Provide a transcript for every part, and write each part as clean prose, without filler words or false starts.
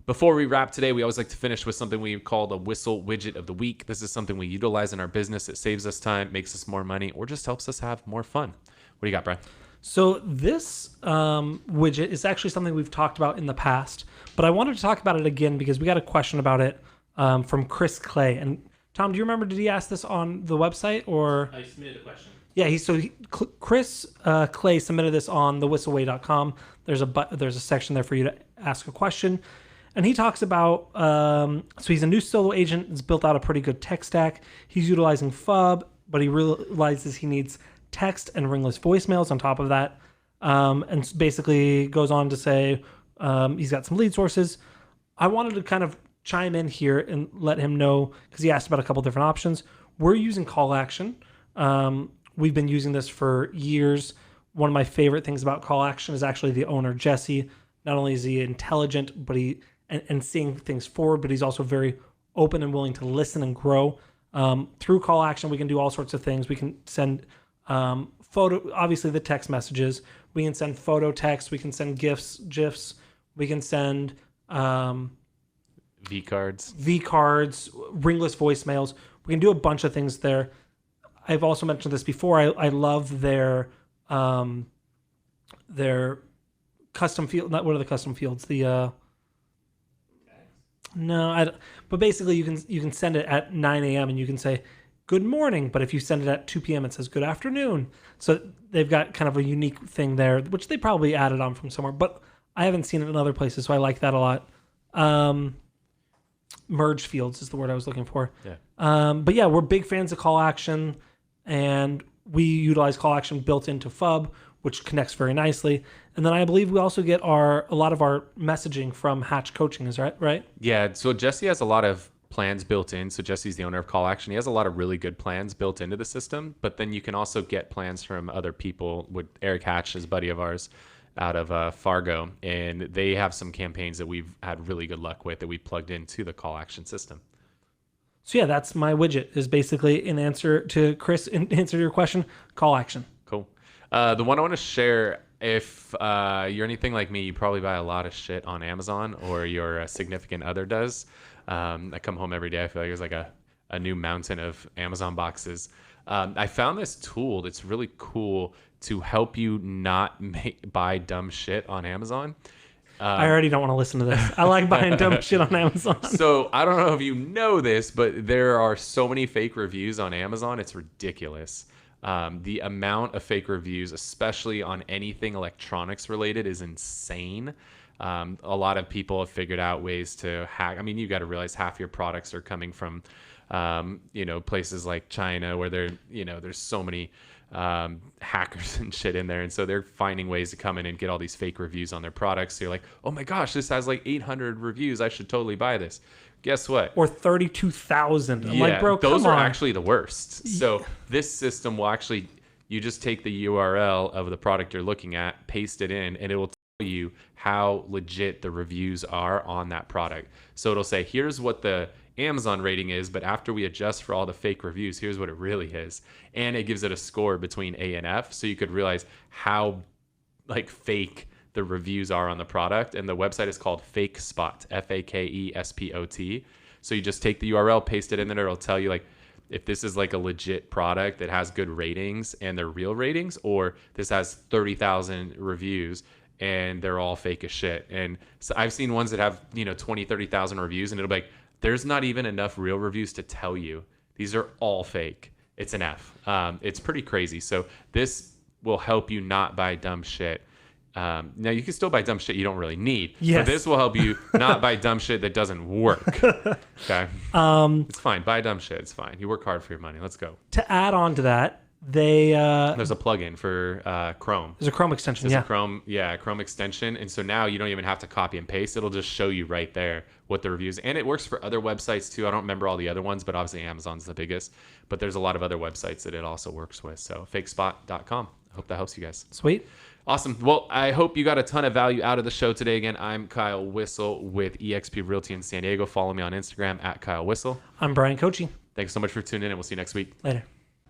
Before we wrap today, we always like to finish with something we call the Whissel Widget of the Week. This is something we utilize in our business. It saves us time, makes us more money, or just helps us have more fun. What do you got, Bryan? So this widget is actually something we've talked about in the past, but I wanted to talk about it again because we got a question about it from Chris Clay. And Tom, do you remember, did he ask this on the website or? I submitted a question. Yeah, Chris Clay submitted this on thewhisselway.com. There's a section there for you to ask a question. And he talks about, so he's a new solo agent, has built out a pretty good tech stack. He's utilizing FUB, but he realizes he needs text and ringless voicemails on top of that. And basically goes on to say he's got some lead sources. I wanted to kind of chime in here and let him know, because he asked about a couple different options. We're using call action. We've been using this for years. One of my favorite things about call action is actually the owner, Jesse. Not only is he intelligent, but and seeing things forward, but he's also very open and willing to listen and grow. Through call action, we can do all sorts of things. We can send obviously the text messages. We can send photo text. We can send GIFs. We can send V-cards, ringless voicemails. We can do a bunch of things there. I've also mentioned this before. I love their custom field. What are the custom fields? But basically you can send it at 9 a.m. and you can say good morning, but if you send it at 2 p.m. it says good afternoon. So they've got kind of a unique thing there, which they probably added on from somewhere, but I haven't seen it in other places, so I like that a lot. Merge fields is the word I was looking for. Yeah. But yeah, we're big fans of call action, and we utilize call action built into FUB, which connects very nicely. And then I believe we also get a lot of our messaging from Hatch Coaching. Is that right? Yeah. So Jesse has a lot of plans built in. So Jesse's the owner of Call Action. He has a lot of really good plans built into the system, but then you can also get plans from other people. With Eric Hatch is a buddy of ours out of Fargo, and they have some campaigns that we've had really good luck with that we plugged into the Call Action system. So yeah, that's my widget, is basically in answer to Chris, in answer to your question, call action. Cool. The one I want to share, if you're anything like me, you probably buy a lot of shit on Amazon, or your significant other does. I come home every day, I feel like there's like a new mountain of Amazon boxes. I found this tool that's really cool to help you not buy dumb shit on Amazon. I already don't want to listen to this. I like buying dumb shit on Amazon. So I don't know if you know this, but there are so many fake reviews on Amazon. It's ridiculous. The amount of fake reviews, especially on anything electronics related, is insane. A lot of people have figured out ways to hack. I mean, you got to realize half your products are coming from, places like China, where there's so many hackers and shit in there, and so they're finding ways to come in and get all these fake reviews on their products. So you're like, oh my gosh, this has like 800 reviews, I should totally buy this. Guess what? Or 32,000. I'm yeah, like, bro, those come are on. actually the worst. So this system will actually, you just take the URL of the product you're looking at, paste it in, and it will tell you how legit the reviews are on that product. So it'll say, here's what the Amazon rating is, but after we adjust for all the fake reviews, here's what it really is. And it gives it a score between A and F, so you could realize how like fake the reviews are on the product. And the website is called FakeSpot, FAKESPOT. So you just take the URL, paste it in there, it'll tell you like if this is like a legit product that has good ratings and they're real ratings, or this has 30,000 reviews and they're all fake as shit. And so I've seen ones that have 20, 30,000 reviews, and it'll be like, there's not even enough real reviews to tell you these are all fake. It's an F. It's pretty crazy. So this will help you not buy dumb shit. Now you can still buy dumb shit you don't really need. Yes. But this will help you not buy dumb shit that doesn't work. Okay. It's fine. Buy dumb shit. It's fine. You work hard for your money. Let's go. To add on to that, there's a plugin for Chrome. There's a Chrome extension. There's a Chrome extension, and so now you don't even have to copy and paste. It'll just show you right there what the reviews, and it works for other websites too. I don't remember all the other ones, but obviously Amazon's the biggest. But there's a lot of other websites that it also works with. So fakespot.com. I hope that helps you guys. Sweet. Awesome. Well, I hope you got a ton of value out of the show today. Again, I'm Kyle Whissel with eXp Realty in San Diego. Follow me on Instagram at Kyle Whissel. I'm Bryan Coaching. Thanks so much for tuning in, and we'll see you next week. Later.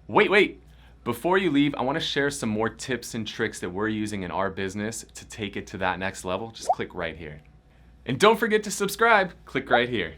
Wait. Before you leave, I want to share some more tips and tricks that we're using in our business to take it to that next level. Just click right here. And don't forget to subscribe. Click right here.